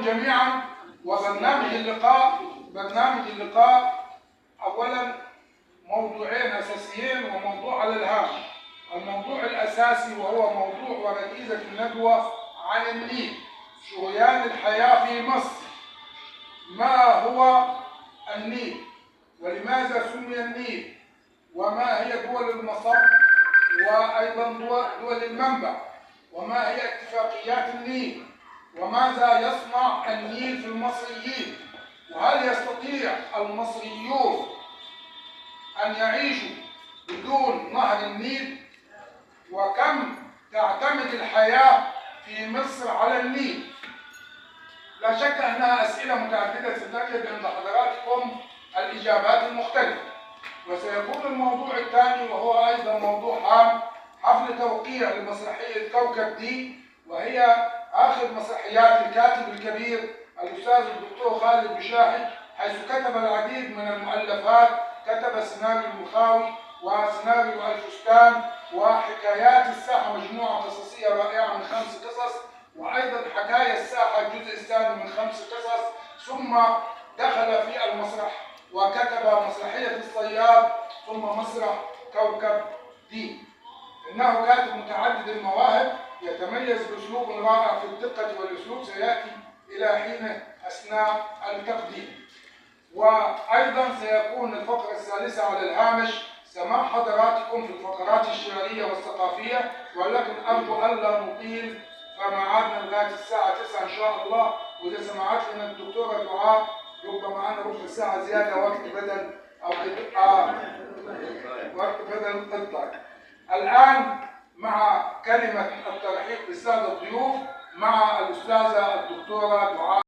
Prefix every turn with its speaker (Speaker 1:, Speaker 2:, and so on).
Speaker 1: جميعا. وبرنامج اللقاء أولا موضوعين أساسيين وموضوع على الهامش. الموضوع الأساسي وهو موضوع وركيزة الندوة عن النيل، شريان الحياة في مصر. ما هو النيل؟ ولماذا سمي النيل؟ وما هي دول المصب وأيضا دول المنبع؟ وما هي اتفاقيات النيل؟ وماذا يصنع النيل في المصريين؟ وهل يستطيع المصريون أن يعيشوا بدون نهر النيل؟ وكم تعتمد الحياة في مصر على النيل؟ لا شك أنها أسئلة متعددة ستجد عند حضراتكم الإجابات المختلفة. وسيكون الموضوع الثاني وهو أيضا موضوع هام، حفل توقيع لمسرحية كوكب دي، وهي آخر مسرحيات الكاتب الكبير الأستاذ الدكتور خالد بشاحي، حيث كتب العديد من المؤلفات. كتب سيناريو المخاوي وسيناريو الفستان وحكايات الساحة، مجموعة قصصية رائعة من 5 قصص، وأيضا حكاية الساحة الجزء الثاني من 5 قصص. ثم دخل في المسرح وكتب مسرحية الصياد، ثم مسرح كوكب دي. إنه كاتب متعدد المواهب، يتميز بأسلوب رائع في الدقة والأسلوب، سيأتي إلى حين أثناء التقديم. وأيضا سيكون الفقرة الثالثة على الهامش سماع حضراتكم في الفقرات الشعرية والثقافية، ولكن أرجو ألا نطيل، فميعادنا لغاية الساعة 9 إن شاء الله. وإذا سمعت لنا الدكتورة دعاء يبقى معنا ربع ساعة زيادة وقت بدل قطع. الآن مع كلمة الترحيب بالسادة الضيوف مع الأستاذة الدكتورة دعاء.